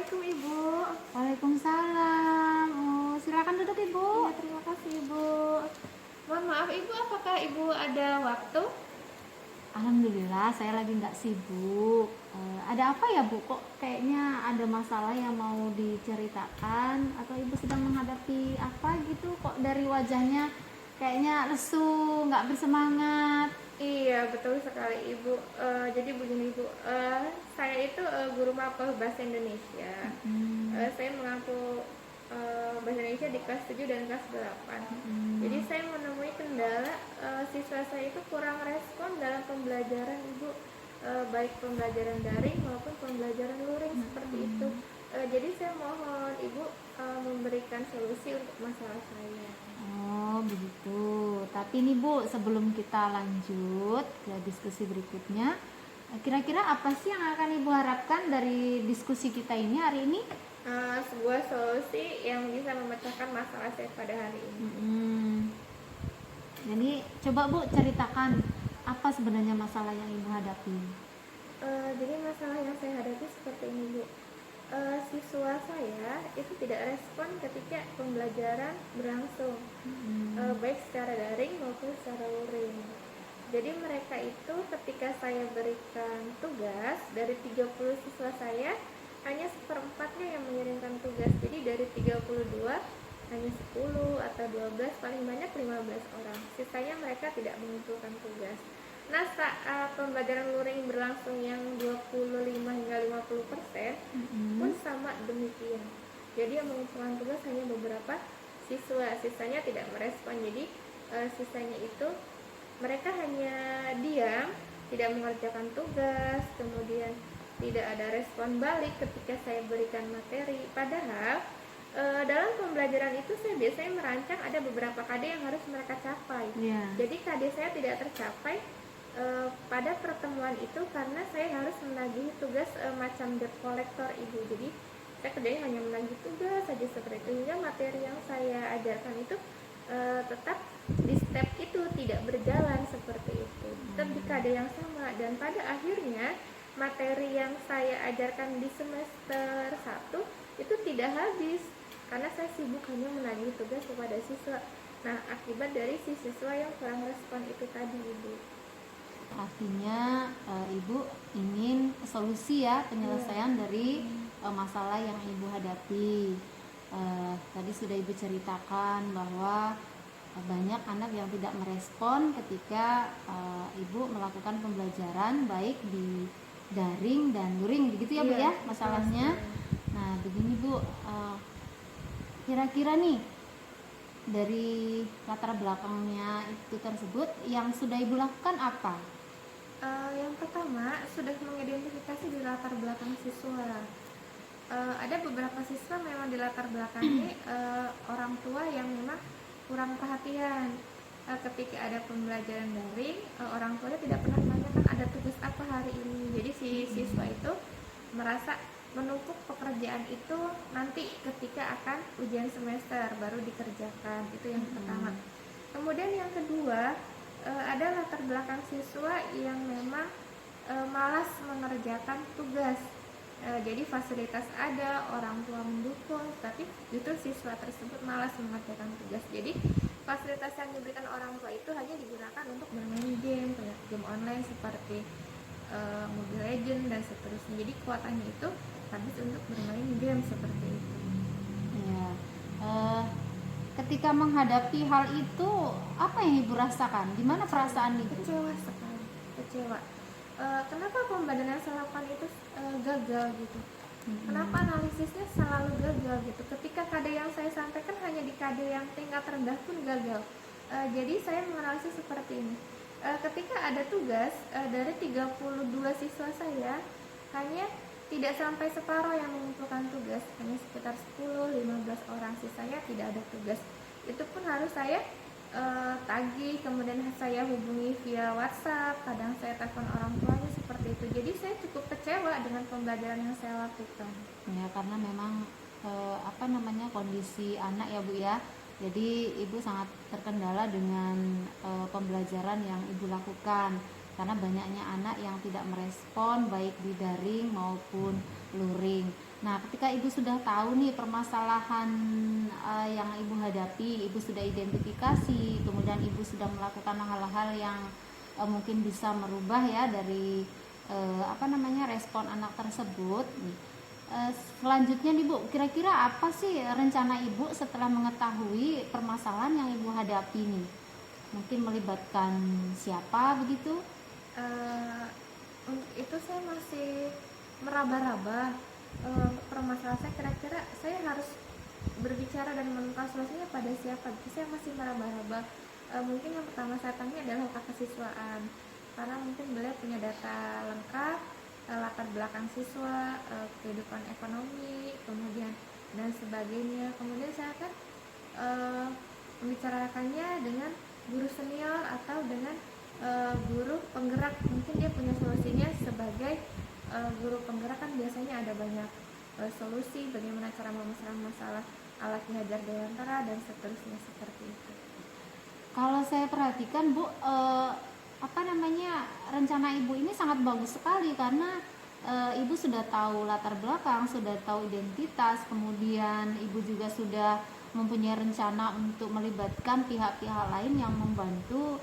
Assalamualaikum Ibu. Waalaikumsalam. Oh, silakan duduk Ibu. Iya, terima kasih Ibu. Mohon maaf Ibu, apakah Ibu ada waktu? Alhamdulillah, saya lagi nggak sibuk. Ada apa ya Bu? Kok kayaknya ada masalah yang mau diceritakan atau Ibu sedang menghadapi apa gitu? Kok dari wajahnya kayaknya lesu, nggak bersemangat? Iya, betul sekali Ibu. Jadi begini Ibu, saya itu guru mapel bahasa Indonesia. Saya mengampu bahasa Indonesia di kelas 7 dan kelas 8. Jadi saya menemui kendala siswa saya itu kurang respon dalam pembelajaran Ibu, baik pembelajaran daring maupun pembelajaran luring seperti itu. Jadi saya mohon Ibu memberikan solusi untuk masalah saya. Oh, begitu. Tapi nih Bu, sebelum kita lanjut ke diskusi berikutnya, kira-kira apa sih yang akan Ibu harapkan dari diskusi kita ini hari ini? Sebuah solusi yang bisa memecahkan masalah saya pada hari ini. Jadi coba Bu ceritakan apa sebenarnya masalah yang Ibu hadapi. Jadi masalah yang saya hadapi seperti ini Bu. Siswa saya itu tidak respon ketika pembelajaran berlangsung, baik secara daring maupun secara luring. Jadi mereka itu ketika saya berikan tugas, dari 30 siswa saya hanya seperempatnya yang mengirimkan tugas. Jadi dari 32 hanya 10 atau 12, paling banyak 15 orang. Sisanya mereka tidak mengumpulkan tugas. Nah, saat pembelajaran luring berlangsung yang 25 hingga 50% pun sama demikian. Jadi yang mengumpulkan tugas hanya beberapa siswa, sisanya tidak merespon. Jadi sisanya itu mereka hanya diam, tidak mengerjakan tugas, kemudian tidak ada respon balik ketika saya berikan materi. Padahal dalam pembelajaran itu saya biasanya merancang ada beberapa KD yang harus mereka capai. Jadi KD saya tidak tercapai pada pertemuan itu karena saya harus menagih tugas macam debt collector Ibu. Jadi saya kerjanya hanya menagih tugas saja seperti itu, hingga materi yang saya ajarkan itu tetap di step itu tidak berjalan seperti itu, tetap di KD yang sama. Dan pada akhirnya materi yang saya ajarkan di semester 1 itu tidak habis karena saya sibuk hanya menagih tugas kepada siswa. Nah, akibat dari si siswa yang kurang respon itu tadi Ibu. Artinya Ibu ingin solusi ya, penyelesaian dari masalah yang Ibu hadapi. Tadi sudah Ibu ceritakan bahwa banyak anak yang tidak merespon ketika Ibu melakukan pembelajaran baik di daring dan luring, begitu ya Bu ya masalahnya. Nah begini Bu, kira-kira nih dari latar belakangnya itu tersebut yang sudah Ibu lakukan apa? Yang pertama, sudah mengidentifikasi di latar belakang siswa. Ada beberapa siswa memang di latar belakangnya orang tua yang memang kurang perhatian. Ketika ada pembelajaran daring, orang tuanya tidak pernah menanyakan ada tugas apa hari ini. Jadi si siswa itu merasa menumpuk pekerjaan itu nanti ketika akan ujian semester baru dikerjakan. Itu yang pertama. Kemudian yang kedua, ada latar belakang siswa yang memang malas mengerjakan tugas. Jadi fasilitas ada, orang tua mendukung, tapi justru siswa tersebut malas mengerjakan tugas. Jadi fasilitas yang diberikan orang tua itu hanya digunakan untuk bermain game, game online seperti Mobile Legends dan seterusnya. Jadi kuotanya itu habis untuk bermain game seperti itu. Ya. Ketika menghadapi hal itu, apa yang Ibu rasakan? Gimana perasaan Ibu? Kecewa sekali, kecewa. Kenapa pembelajaran yang saya lakukan itu gagal gitu? Kenapa analisisnya selalu gagal gitu? Ketika KD yang saya sampaikan hanya di KD yang tingkat rendah pun gagal. Jadi saya menganalisis seperti ini. Ketika ada tugas dari 32 siswa saya, hanya tidak sampai separuh yang mengumpulkan tugas, hanya sekitar 10-15 orang, sisanya tidak ada tugas. Itu pun harus saya tagih, kemudian saya hubungi via WhatsApp, kadang saya telepon orang tuanya seperti itu. Jadi saya cukup kecewa dengan pembelajaran yang saya lakukan. Ya karena memang kondisi anak ya Bu ya. Jadi Ibu sangat terkendala dengan pembelajaran yang Ibu lakukan karena banyaknya anak yang tidak merespon baik di daring maupun luring. Nah, ketika ibu sudah tahu nih permasalahan yang ibu hadapi, ibu sudah identifikasi, kemudian ibu sudah melakukan hal-hal yang mungkin bisa merubah ya dari respon anak tersebut. Nih, selanjutnya nih Bu, kira-kira apa sih rencana ibu setelah mengetahui permasalahan yang ibu hadapi nih? Mungkin melibatkan siapa begitu? Untuk itu saya masih meraba-raba permasalahan saya, kira-kira saya harus berbicara dan menemukan solusinya pada siapa. Jadi saya masih meraba-raba. Mungkin yang pertama saya tanya adalah kekasiswaan, karena mungkin beliau punya data lengkap, latar belakang siswa, kehidupan ekonomi, kemudian dan sebagainya. Kemudian saya akan membicarakannya dengan guru senior atau dengan guru penggerak. Mungkin dia punya solusinya sebagai guru penggerak, kan biasanya ada banyak solusi bagaimana cara menyelesaikan masalah alat belajar dewantara dan seterusnya seperti itu. Kalau saya perhatikan Bu, rencana ibu ini sangat bagus sekali karena ibu sudah tahu latar belakang, sudah tahu identitas, kemudian ibu juga sudah mempunyai rencana untuk melibatkan pihak-pihak lain yang membantu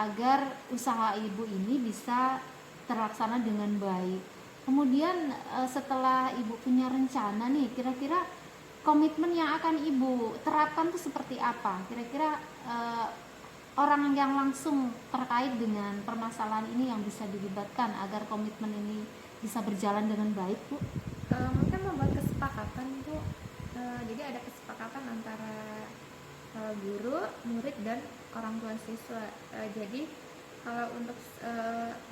agar usaha ibu ini bisa terlaksana dengan baik. Kemudian setelah ibu punya rencana nih, kira-kira komitmen yang akan ibu terapkan tuh seperti apa? Kira-kira orang yang langsung terkait dengan permasalahan ini yang bisa dilibatkan agar komitmen ini bisa berjalan dengan baik, Bu? Mungkin membuat kesepakatan, Bu. Jadi ada kesepakatan antara guru, murid, dan orang tua siswa. Jadi kalau untuk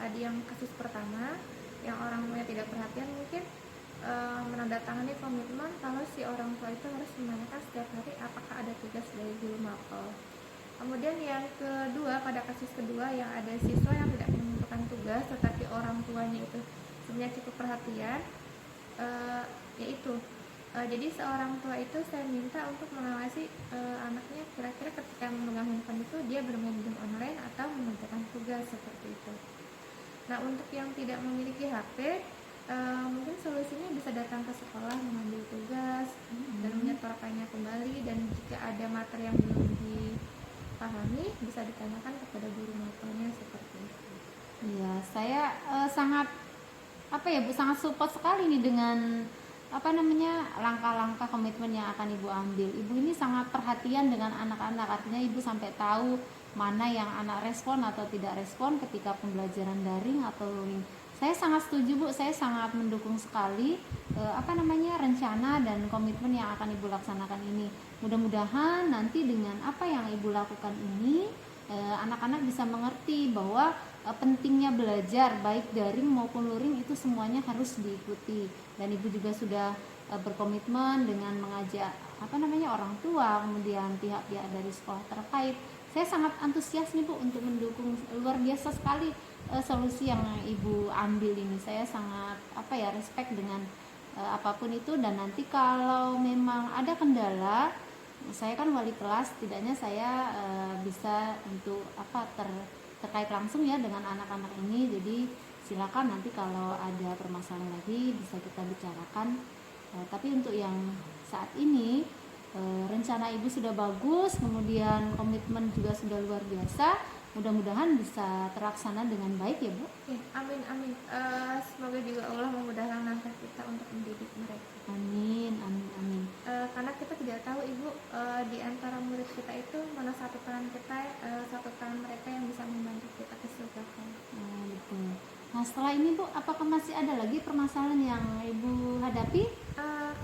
tadi yang kasus pertama yang orang tuanya tidak perhatian, mungkin menandatangani komitmen kalau si orang tua itu harus menanyakan setiap hari apakah ada tugas dari guru mapel. Kemudian yang kedua, pada kasus kedua yang ada siswa yang tidak menentukan tugas tetapi orang tuanya itu sebenarnya cukup perhatian, yaitu jadi seorang tua itu saya minta untuk mengawasi anaknya kira-kira ketika memegang handphone itu dia bermain game online atau mengerjakan tugas seperti itu. Nah, untuk yang tidak memiliki HP, mungkin solusinya bisa datang ke sekolah mengambil tugas dan menyetorkannya kembali, dan jika ada materi yang belum dipahami bisa ditanyakan kepada guru mapelnya seperti itu. Iya, saya sangat Bu, sangat support sekali nih dengan langkah-langkah komitmen yang akan ibu ambil. Ibu ini sangat perhatian dengan anak-anak, artinya ibu sampai tahu mana yang anak respon atau tidak respon ketika pembelajaran daring atau luring. Saya sangat setuju Bu, saya sangat mendukung sekali rencana dan komitmen yang akan ibu laksanakan ini. Mudah-mudahan nanti dengan apa yang ibu lakukan ini anak-anak bisa mengerti bahwa pentingnya belajar baik daring maupun luring itu semuanya harus diikuti, dan ibu juga sudah berkomitmen dengan mengajak orang tua, kemudian pihak-pihak dari sekolah terkait. Saya sangat antusias nih Bu untuk mendukung, luar biasa sekali solusi yang ibu ambil ini. Saya sangat respect dengan apapun itu, dan nanti kalau memang ada kendala, saya kan wali kelas, setidaknya saya bisa untuk terkait langsung ya dengan anak-anak ini. Jadi silakan nanti kalau ada permasalahan lagi bisa kita bicarakan. Tapi untuk yang saat ini rencana ibu sudah bagus, kemudian komitmen juga sudah luar biasa. Mudah-mudahan bisa terlaksana dengan baik ya Bu. Amin, amin. Semoga juga Allah memudahkan langkah kita untuk mendidik mereka. Amin, amin, amin. Karena kita tidak tahu Ibu, di antara murid kita itu mana satu tangan mereka yang bisa membantu kita ke surga. Betul. Nah, setelah ini Bu, apakah masih ada lagi permasalahan yang ibu hadapi?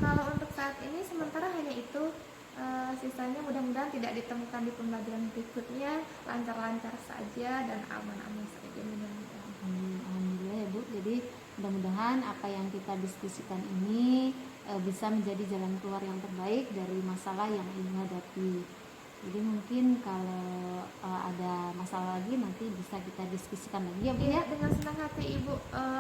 Kalau untuk saat ini sementara hanya itu. Sisanya mudah-mudahan tidak ditemukan di pembelajaran berikutnya, lancar-lancar saja dan aman-aman saja mudah-mudahan. Alhamdulillah ya Bu. Jadi mudah-mudahan apa yang kita diskusikan ini bisa menjadi jalan keluar yang terbaik dari masalah yang ibu hadapi. Jadi mungkin kalau ada masalah lagi nanti bisa kita diskusikan lagi ya Bu ya. Dengan senang hati Ibu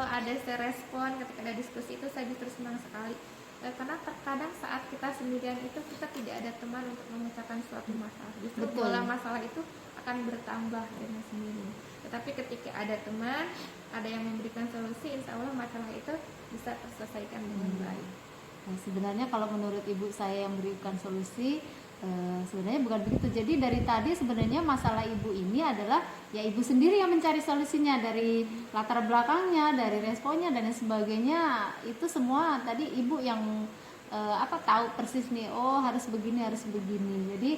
ada respon ketika ada diskusi itu, saya justru senang sekali. Karena terkadang saat kita sendirian itu kita tidak ada teman untuk memecahkan suatu masalah. Justru bola masalah itu akan bertambah dengan sendiri. Tetapi ketika ada teman, ada yang memberikan solusi, insya Allah masalah itu bisa terselesaikan dengan baik. Nah, sebenarnya kalau menurut ibu saya yang berikan solusi, sebenarnya bukan begitu. Jadi dari tadi sebenarnya masalah ibu ini adalah ya ibu sendiri yang mencari solusinya, dari latar belakangnya, dari responnya dan lain sebagainya. Itu semua tadi ibu yang tahu persis nih, oh harus begini, harus begini. Jadi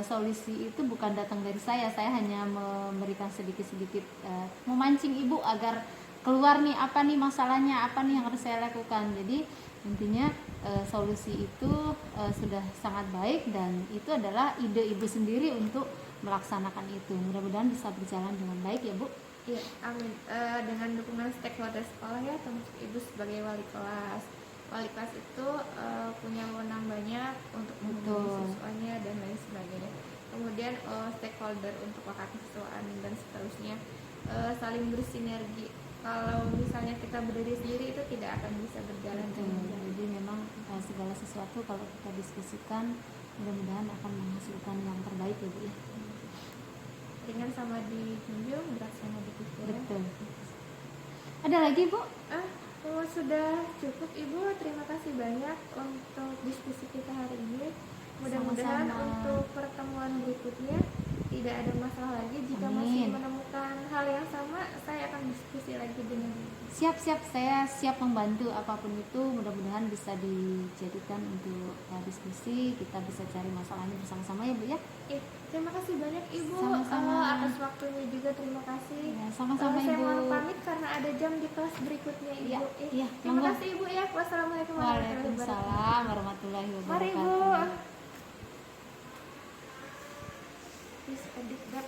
solusi itu bukan datang dari saya hanya memberikan sedikit-sedikit, memancing ibu agar keluar nih, apa nih masalahnya, apa nih yang harus saya lakukan. Jadi intinya solusi itu sudah sangat baik, dan itu adalah ide ibu sendiri untuk melaksanakan itu. Mudah-mudahan bisa berjalan dengan baik ya Bu. Iya, amin. Dengan dukungan stakeholder sekolah ya, termasuk ibu sebagai wali kelas. Wali kelas itu punya wewenang banyak untuk membimbing siswanya dan lain sebagainya. Kemudian stakeholder untuk kekasiswaan dan seterusnya saling bersinergi. Kalau misalnya kita berdiri sendiri itu tidak akan bisa berjalan. Jadi memang segala sesuatu kalau kita diskusikan mudah-mudahan akan menghasilkan yang terbaik ya Bu ya. Ringan sama dijunjung, berat sama dipikul. Betul. Ada lagi Bu? Sudah cukup Ibu. Terima kasih banyak untuk diskusi kita hari ini. Mudah-mudahan untuk pertemuan berikutnya tidak ada masalah lagi. Jika masih menemukan hal yang sama, saya akan diskusi lagi dengan Ibu. Siap, saya siap membantu apapun itu. Mudah-mudahan bisa dijadikan untuk diskusi. Kita bisa cari masalahnya bersama-sama ya Bu ya. Terima kasih banyak Ibu. Sama-sama. Atas waktunya juga terima kasih. Ya, sama-sama Ibu. Saya mohon pamit karena ada jam di kelas berikutnya Ibu. Iya, terima kasih Ibu ya. Wassalamualaikum warahmatullahi wabarakatuh. Mari Ibu. Please edit that.